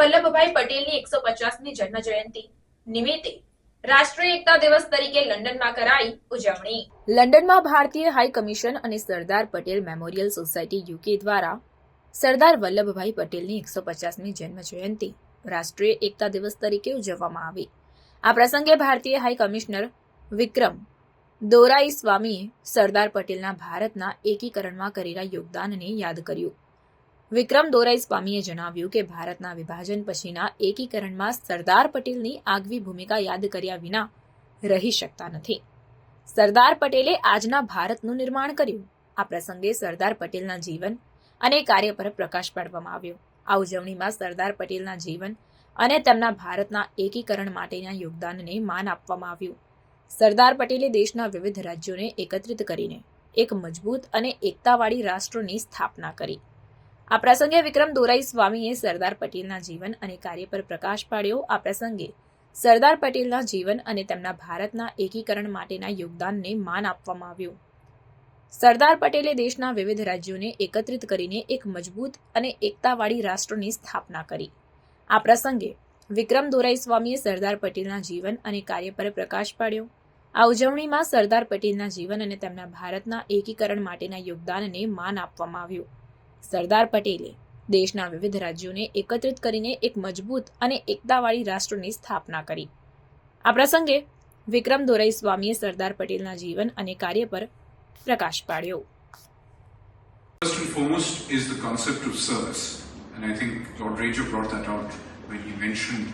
વલ્લભભાઈ પટેલની 150મી જન્મ જયંતિ નિમિત્તે રાષ્ટ્રીય એકતા દિવસ તરીકે લંડનમાં કરાઈ ઉજવણી। લંડનમાં ભારતીય હાઈ કમિશન અને Sardar Patel memorial society UK દ્વારા સરદાર વલ્લભભાઈ પટેલની 150મી જન્મ જયંતિ રાષ્ટ્રીય એકતા દિવસ તરીકે ઉજવવામાં આવી। આ પ્રસંગે ભારતીય હાઈ કમિશનર વિક્રમ દોરાઈસ્વામીએ સરદાર પટેલના ભારતના એકીકરણમાં કરેલા યોગદાનને યાદ કર્યું। વિક્રમ દોરાઈસ્વામીએ જણાવ્યું કે ભારતના વિભાજન પછીના એકીકરણમાં સરદાર પટેલની આગવી ભૂમિકા યાદ કર્યા વિના રહી શકતા નથી। સરદાર પટેલે આજના ભારતનું નિર્માણ કર્યું। આ પ્રસંગે સરદાર પટેલના જીવન અને કાર્ય પર પ્રકાશ પાડવામાં આવ્યો। આ ઉજવણીમાં સરદાર પટેલના જીવન અને તેમના ભારતના એકીકરણ માટેના યોગદાનને માન આપવામાં આવ્યું। સરદાર પટેલે દેશના વિવિધ રાજ્યોને એકત્રિત કરીને એક મજબૂત અને એકતાવાળી રાષ્ટ્રની સ્થાપના કરી। આ પ્રસંગે વિક્રમ દોરાઈસ્વામીએ સરદાર પટેલના જીવન અને કાર્ય પર પ્રકાશ પાડ્યો। આ પ્રસંગે સરદાર પટેલના જીવન અને તેમના ભારતના એકીકરણ માટેના યોગદાનને માન આપવામાં આવ્યું। સરદાર પટેલે દેશના વિવિધ રાજ્યોને એકત્રિત કરીને એક મજબૂત અને એકતાવાળી રાષ્ટ્રની સ્થાપના કરી। આ પ્રસંગે વિક્રમ દોરાઈસ્વામીએ સરદાર પટેલના જીવન અને કાર્ય પર પ્રકાશ પાડ્યો। આ ઉજવણીમાં સરદાર પટેલના જીવન અને તેમના ભારતના એકીકરણ માટેના યોગદાનને માન આપવામાં આવ્યું। સરદાર પટેલે દેશના વિવિધ રાજ્યોને એકત્રિત કરીને એક મજબૂત અને એકતાવાળી રાષ્ટ્રની સ્થાપના કરી। આ પ્રસંગે વિક્રમ દોરાઈસ્વામીએ સરદાર પટેલના જીવન અને કાર્ય પર પ્રકાશ પાડ્યો। First and foremost is the concept of service, and I think Lord Ranger brought that out when he mentioned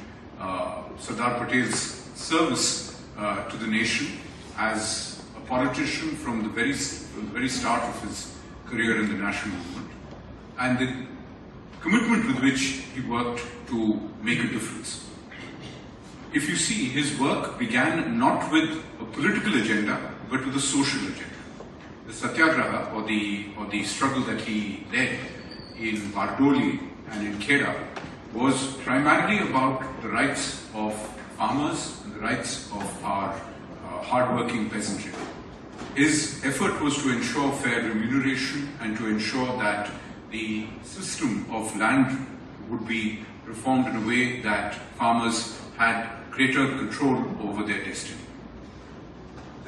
Sardar Patel's service to the nation as a politician from the very start of his career in the national movement, and the commitment with which he worked to make a difference. If you see, his work began not with a political agenda, but with a social agenda. The Satyagraha, or the struggle that he led in Bardoli and in Khera, was primarily about the rights of farmers and the rights of our hard-working peasantry. His effort was to ensure fair remuneration and to ensure that the system of land would be reformed in a way that farmers had greater control over their destiny.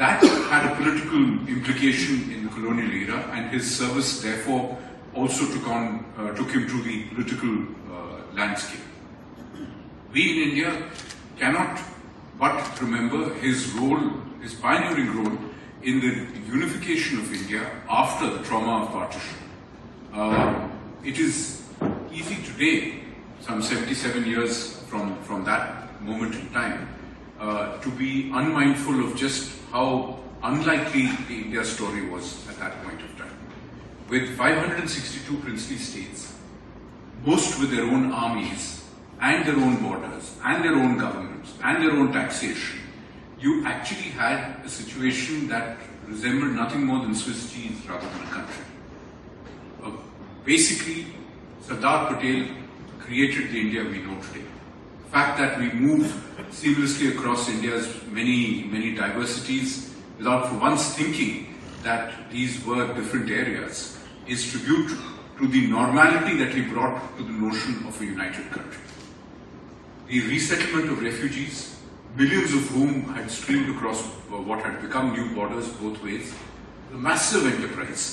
That had a political implication in the colonial era, and his service therefore also took him to the political landscape. We in India cannot but remember his pioneering role in the unification of India after the trauma of partition. It is easy today, some 77 years from that moment in time, to be unmindful of just how unlikely the India story was at that point of time. With 562 princely states, most with their own armies and their own borders and their own governments and their own taxation, you actually had a situation that resembled nothing more than Swiss cheese rather than a country. Basically, Sardar Patel created the India we know today. The fact that we move seamlessly across India's many diversities without for once thinking that these were different areas is tribute to the normality that he brought to the notion of a united country. The resettlement of refugees, millions of whom had streamed across what had become new borders both ways, a massive enterprise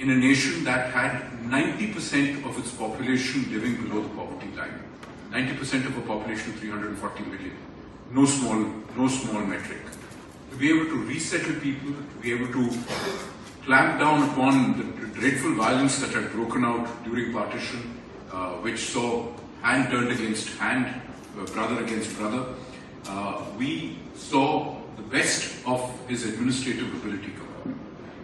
in a nation that had 90% of its population living below the poverty line. 90% of a population of 340 million. No small metric. To be able to resettle people, to be able to clamp down upon the dreadful violence that had broken out during partition, which saw hand turned against hand, brother against brother, we saw the best of his administrative ability come out.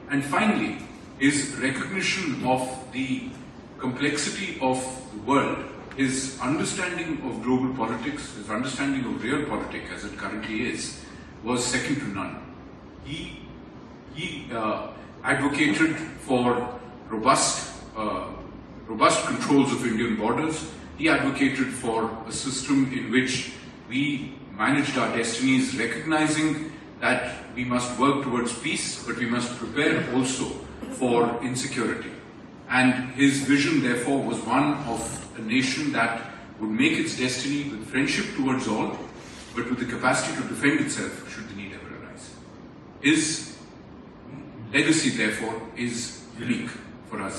And finally, his recognition of the complexity of the world, his understanding of global politics, his understanding of real politics as it currently is, was second to none. He advocated for robust controls of Indian borders. He advocated for a system in which we managed our destinies, recognizing that we must work towards peace, but we must prepare also for insecurity. And his vision, therefore, was one of a nation that would make its destiny with friendship towards all, but with the capacity to defend itself should the need ever arise. His legacy, therefore, is unique for us.